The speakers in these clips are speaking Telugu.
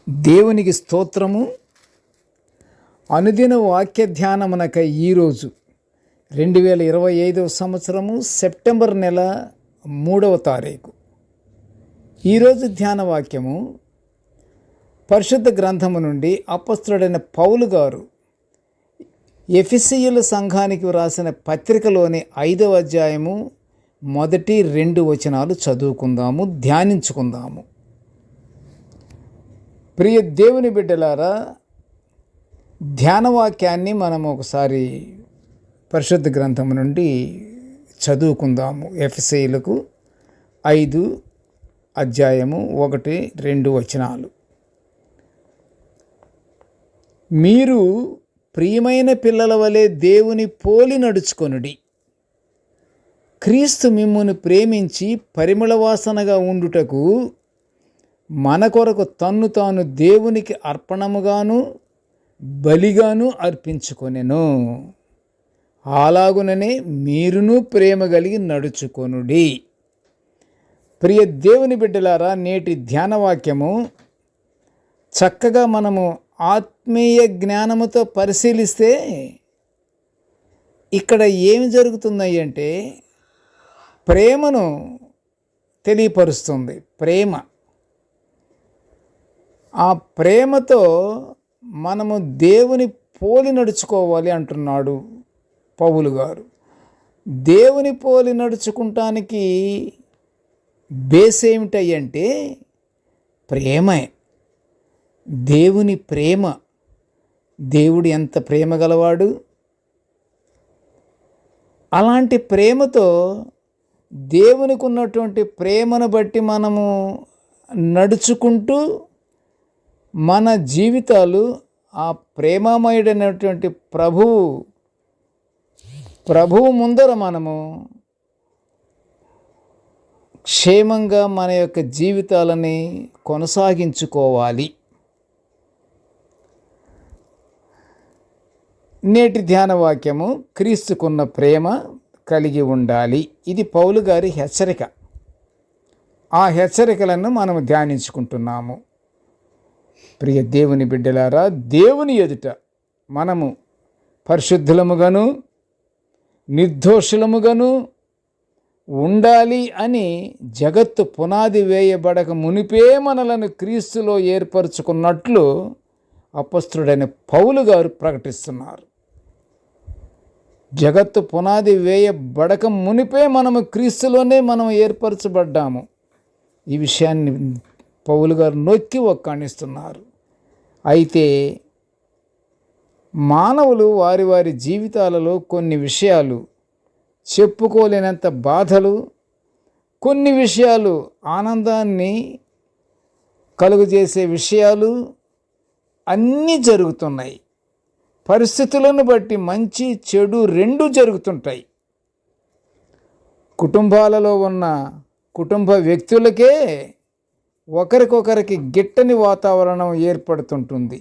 దేవునికి స్తోత్రము. అనుదిన వాక్య ధ్యానమునక ఈరోజు 2025 సంవత్సరము సెప్టెంబర్ నెల 3వ తారీఖు. ఈరోజు ధ్యాన వాక్యము పరిశుద్ధ గ్రంథము నుండి అపొస్తలుడైన పౌలు గారు ఎఫెసీయుల సంఘానికి వ్రాసిన పత్రికలోని 5వ అధ్యాయము 1-2 వచనాలు చదువుకుందాము, ధ్యానించుకుందాము. ప్రియ దేవుని బిడ్డలారా, ధ్యానవాక్యాన్ని మనం ఒకసారి పరిశుద్ధ గ్రంథం నుండి చదువుకుందాము. ఎఫెసీయులకు 5 అధ్యాయము 1-2 వచనాలు. మీరు ప్రియమైన పిల్లల వలె దేవుని పోలి నడుచుకొనుడి. క్రీస్తు మిమ్మును ప్రేమించి పరిమళ వాసనగా ఉండుటకు మన కొరకు తన్ను తాను దేవునికి అర్పణముగాను బలిగాను అర్పించుకొనెను. అలాగుననే మీరును ప్రేమ కలిగి నడుచుకొనుడి. ప్రియ దేవుని బిడ్డలారా, నేటి ధ్యానవాక్యము చక్కగా మనము ఆత్మీయ జ్ఞానముతో పరిశీలిస్తే ఇక్కడ ఏమి జరుగుతున్నాయి అంటే ప్రేమను తెలియపరుస్తుంది. ప్రేమ, ఆ ప్రేమతో మనము దేవుని పోలి నడుచుకోవాలి అంటున్నాడు పౌలు గారు. దేవుని పోలి నడుచుకుంటానికి బేస్ ఏమిటంటే ప్రేమే. దేవుని ప్రేమ. దేవుడు ఎంత ప్రేమ గలవాడు. అలాంటి ప్రేమతో దేవునికి ఉన్నటువంటి ప్రేమను బట్టి మనము నడుచుకుంటూ మన జీవితాలు ఆ ప్రేమమయుడైనటువంటి ప్రభువు ముందర మనము క్షేమంగా మన యొక్క జీవితాలని కొనసాగించుకోవాలి. నేటి ధ్యాన వాక్యము క్రీస్తుకున్న ప్రేమ కలిగి ఉండాలి. ఇది పౌలు గారి హెచ్చరిక. ఆ హెచ్చరికలను మనము ధ్యానించుకుంటున్నాము. ప్రియ దేవుని బిడ్డలారా, దేవుని ఎదుట మనము పరిశుద్ధులముగాను నిర్దోషులముగాను ఉండాలి అని జగత్తు పునాది వేయబడక మునిపే మనలను క్రీస్తులో ఏర్పరచుకున్నట్లు అపొస్తలుడైన పౌలు గారు ప్రకటిస్తున్నారు. జగత్తు పునాది వేయబడక మునిపే మనము క్రీస్తులోనే మనం ఏర్పరచబడ్డాము. ఈ విషయాన్ని పౌలు గారు నొక్కి ఒక్కాణిస్తున్నారు. అయితే మానవులు వారి వారి జీవితాలలో కొన్ని విషయాలు, చెప్పుకోలేనంత బాధలు, కొన్ని విషయాలు ఆనందాన్ని కలుగజేసే విషయాలు అన్నీ జరుగుతున్నాయి. పరిస్థితులను బట్టి మంచి చెడు రెండు జరుగుతుంటాయి. కుటుంబాలలో ఉన్న కుటుంబ వ్యక్తులకే ఒకరికొకరికి గిట్టని వాతావరణం ఏర్పడుతుంటుంది.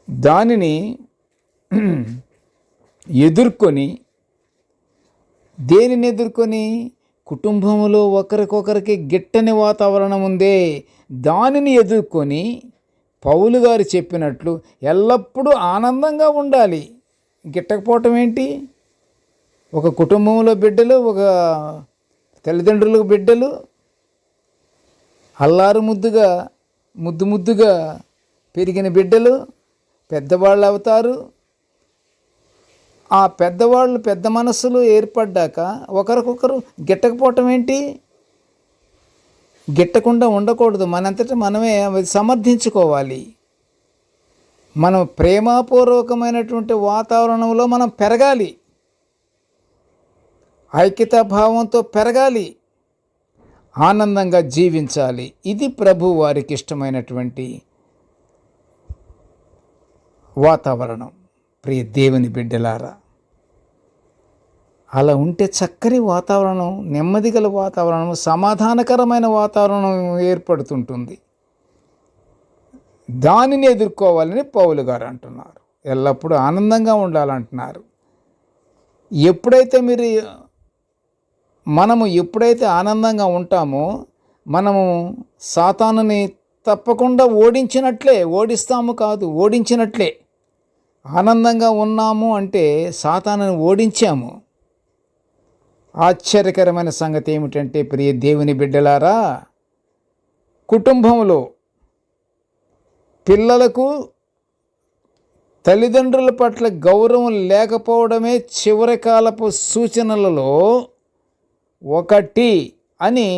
దానిని దేనిని ఎదుర్కొని కుటుంబంలో ఒకరికొకరికి గిట్టని వాతావరణం ఉందే, దానిని ఎదుర్కొని పౌలు గారు చెప్పినట్లు ఎల్లప్పుడూ ఆనందంగా ఉండాలి. గిట్టకపోవటం ఏంటి? ఒక కుటుంబంలో బిడ్డలు, ఒక తల్లిదండ్రులకు బిడ్డలు అల్లారు ముద్దుగా పెరిగిన బిడ్డలు పెద్దవాళ్ళు అవుతారు. ఆ పెద్దవాళ్ళు పెద్ద మనస్సులు ఏర్పడ్డాక ఒకరికొకరు గిట్టకపోవటం ఏంటి? గిట్టకుండా ఉండకూడదు. మనంతటా మనమే సమర్థించుకోవాలి. మనం ప్రేమపూర్వకమైనటువంటి వాతావరణంలో మనం పెరగాలి. ఐక్యతా భావంతో పెరగాలి. ఆనందంగా జీవించాలి. ఇది ప్రభు వారికి ఇష్టమైనటువంటి వాతావరణం. ప్రియ దేవుని బిడ్డలారా, అలా ఉంటే చక్కని వాతావరణం, నెమ్మది గల వాతావరణం, సమాధానకరమైన వాతావరణం ఏర్పడుతుంటుంది. దానిని ఎదుర్కోవాలని పౌలు గారు అంటున్నారు. ఎల్లప్పుడూ ఆనందంగా ఉండాలంటున్నారు. మనము ఎప్పుడైతే ఆనందంగా ఉంటామో మనము సాతానుని తప్పకుండా ఓడించినట్లే, ఓడిస్తాము కాదు, ఓడించినట్లే. ఆనందంగా ఉన్నాము అంటే సాతానుని ఓడించాము. ఆశ్చర్యకరమైన సంగతి ఏమిటంటే ప్రియ దేవుని బిడ్డలారా, కుటుంబంలో పిల్లలకు తల్లిదండ్రుల పట్ల గౌరవం లేకపోవడమే చివరి కాలపు సూచనలలో ఒకటి అని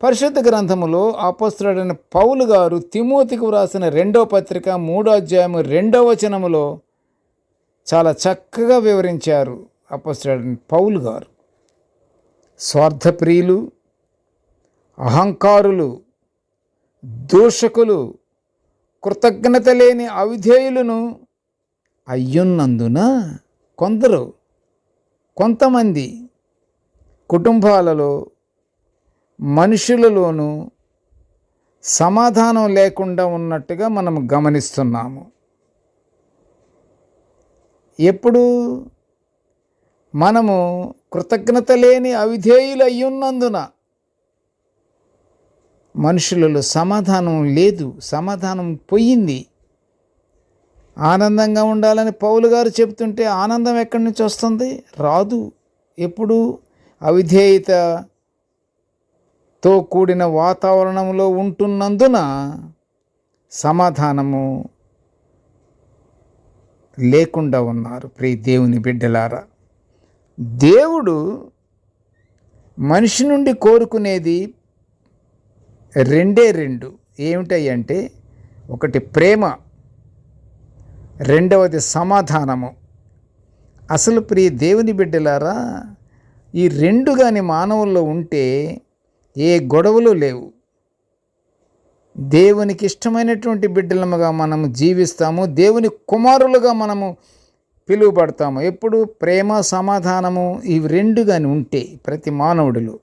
పరిశుద్ధ గ్రంథములో అపోస్తలుడైన పౌలు గారు తిమోతికి వ్రాసిన 2వ పత్రిక 3వ అధ్యాయం 2వ వచనములో చాలా చక్కగా వివరించారు అపోస్తలుడైన పౌలు గారు. స్వార్థప్రియులు, అహంకారులు, దూషకులు, కృతజ్ఞత లేని అవిధేయులను అయ్యున్నందున కొంతమంది కుటుంబాలలో మనుషులలోనూ సమాధానం లేకుండా ఉన్నట్టుగా మనం గమనిస్తున్నాము. ఎప్పుడు మనము కృతజ్ఞత లేని అవిధేయులు అయ్యున్నందున మనుషులలో సమాధానం లేదు, సమాధానం పోయింది. ఆనందంగా ఉండాలని పౌలు గారు చెప్తుంటే ఆనందం ఎక్కడి నుంచి వస్తుంది? రాదు. ఎప్పుడు అవిధేయతతో కూడిన వాతావరణంలో ఉంటున్నందున సమాధానము లేకుండా ఉన్నారు. ప్రియ దేవుని బిడ్డలారా, దేవుడు మనిషి నుండి కోరుకునేది రెండు ఏమిటంటే, ఒకటి ప్రేమ, రెండవది సమాధానము. అసలు ప్రియ దేవుని బిడ్డలారా, ఈ రెండు కానీ మానవుల్లో ఉంటే ఏ గొడవలు లేవు. దేవునికి ఇష్టమైనటువంటి బిడ్డలముగా మనము జీవిస్తాము, దేవుని కుమారులుగా మనము పిలువబడతాము. ఎప్పుడు ప్రేమ, సమాధానము ఇవి రెండు కానీ ఉంటే ప్రతి మానవుడిలో.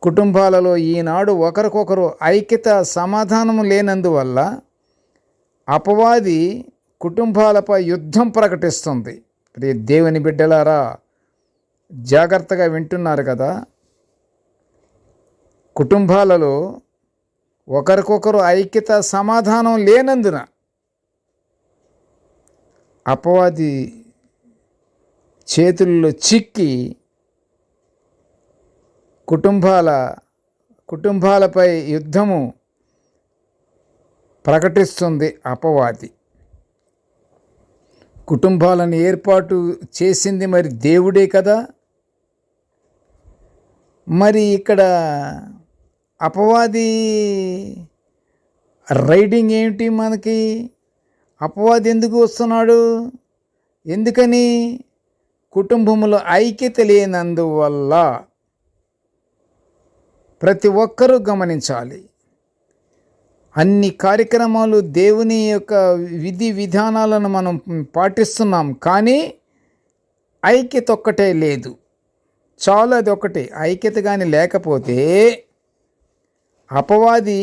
కుటుంబాలలో ఈనాడు ఒకరికొకరు ఐక్యత, సమాధానము లేనందువల్ల అపవాది కుటుంబాలపై యుద్ధం ప్రకటిస్తుంది. ప్రియ దేవుని బిడ్డలారా, జాగ్రత్తగా వింటున్నారు కదా. కుటుంబాలలో ఒకరికొకరు ఐక్యత, సమాధానం లేనందున అపవాది చేతుల్లో చిక్కి కుటుంబాలపై యుద్ధము ప్రకటిస్తుంది అపవాది. కుటుంబాలను ఏర్పాటు చేసింది మరి దేవుడే కదా. మరి ఇక్కడ అపవాది రైడింగ్ ఏమిటి? మనకి అపవాది ఎందుకు వస్తున్నాడు? ఎందుకని? కుటుంబంలో ఐక్యత లేనందువల్ల. ప్రతి ఒక్కరూ గమనించాలి. అన్ని కార్యక్రమాలు, దేవుని యొక్క విధి విధానాలను మనం పాటిస్తున్నాం, కానీ ఐక్యత ఒక్కటే లేదు. చాలా అది ఒకటే. ఐక్యత కానీ లేకపోతే అపవాది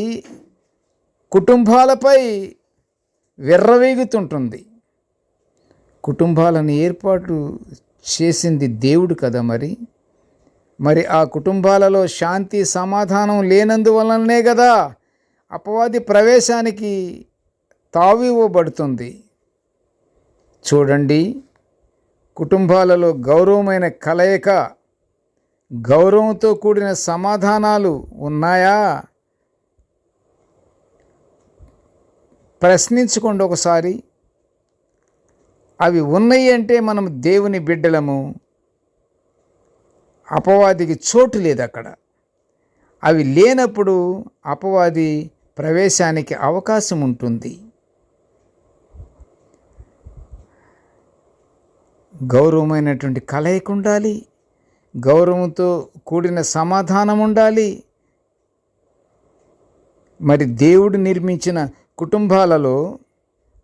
కుటుంబాలపై విర్రవీగుతుంటుంది. కుటుంబాలను ఏర్పాటు చేసింది దేవుడు కదా. మరి ఆ కుటుంబాలలో శాంతి, సమాధానం లేనందువలనే కదా అపవాది ప్రవేశానికి తావివ్వబడుతుంది. చూడండి, కుటుంబాలలో గౌరవమైన కలయిక, గౌరవంతో కూడిన సమాధానాలు ఉన్నాయా? ప్రశ్నించుకోండి ఒకసారి. అవి ఉన్నాయి అంటే మనం దేవుని బిడ్డలము. అపవాదికి చోటు లేదు అక్కడ. అవి లేనప్పుడు అపవాది ప్రవేశానికి అవకాశం ఉంటుంది. గౌరవమైనటువంటి కలయిక ఉండాలి, గౌరవంతో కూడిన సమాధానం ఉండాలి. మరి దేవుడు నిర్మించిన కుటుంబాలలో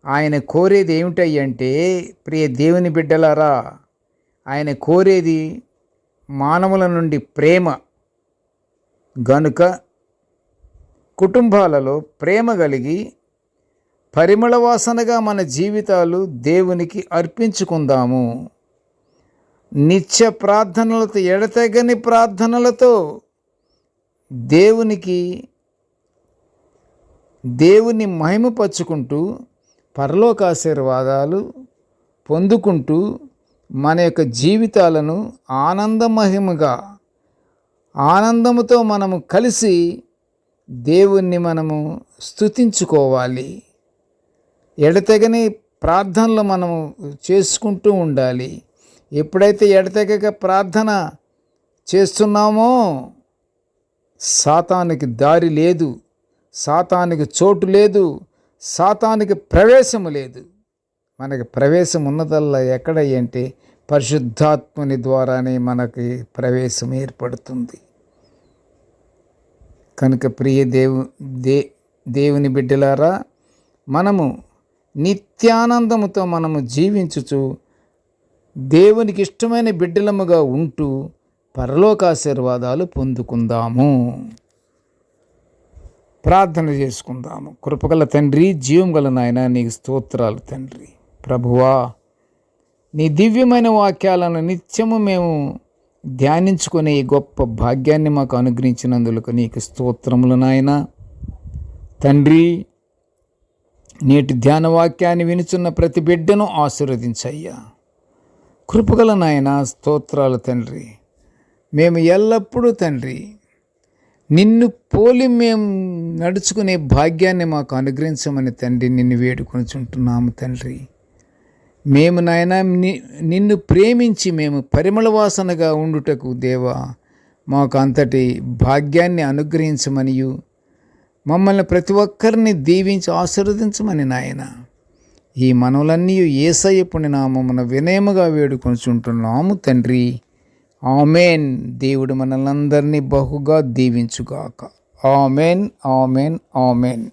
ఆయన కోరేది ఏమిటంటే, ప్రియ దేవుని బిడ్డలారా, ఆయన కోరేది మానవుల నుండి ప్రేమ. గనుక కుటుంబాలలో ప్రేమ కలిగి పరిమళ వాసనగా మన జీవితాలు దేవునికి అర్పించుకుందాము. నిత్య ప్రార్థనలతో, ఎడతెగని ప్రార్థనలతో దేవునికి దేవుని మహిమపరుచుకుంటూ పరలోక ఆశీర్వాదాలు పొందుకుంటూ మన యొక్క జీవితాలను ఆనందముతో మనము కలిసి దేవుణ్ణి మనము స్తుతించుకోవాలి. ఎడతెగని ప్రార్థనలు మనము చేసుకుంటూ ఉండాలి. ఎప్పుడైతే ఎడతెగక ప్రార్థన చేస్తున్నామో సాతానికి దారి లేదు, సాతానికి చోటు లేదు, సాతానికి ప్రవేశము లేదు. మనకి ప్రవేశం ఉన్నదల్లా ఎక్కడ అంటే పరిశుద్ధాత్మని ద్వారానే మనకి ప్రవేశం ఏర్పడుతుంది. కనుక ప్రియ దేవుని బిడ్డలారా, మనము నిత్యానందముతో మనము జీవించుచు దేవునికి ఇష్టమైన బిడ్డలముగా ఉంటూ పరలోకాశీర్వాదాలు పొందుకుందాము. ప్రార్థన చేసుకుందాము. కృపగల తండ్రి, జీవం గల నాయన, నీకు స్తోత్రాలు తండ్రి. ప్రభువా, నీ దివ్యమైన వాక్యాలను నిత్యము మేము ధ్యానించుకునే ఈ గొప్ప భాగ్యాన్ని మాకు అనుగ్రహించినందుకు నీకు స్తోత్రములు నాయన. తండ్రి, నేటి ధ్యాన వాక్యాన్ని వినుచున్న ప్రతి బిడ్డను ఆశీర్వదించయ్యా. కృపగల నాయన, స్తోత్రాలు తండ్రి. మేము ఎల్లప్పుడూ తండ్రి నిన్ను పోలి మేము నడుచుకునే భాగ్యాన్ని మాకు అనుగ్రహించమని తండ్రి నిన్ను వేడుకొనిచుంటున్నాము తండ్రి. మేము నాయన నిన్ను ప్రేమించి మేము పరిమళ వాసనగా ఉండుటకు దేవా మాకు అంతటి భాగ్యాన్ని అనుగ్రహించమనియు మమ్మల్ని ప్రతి ఒక్కరిని దీవించి ఆశీర్వదించమని నాయన ఈ మనవులన్నీ యేసయ్య పుణ్యనామమున వినయముగా వేడుకొనిచుంటున్నాము తండ్రి. ఆమెన్. దేవుడు మనల్నందరినీ బహుగా దీవించుగాక. Amen, amen, amen.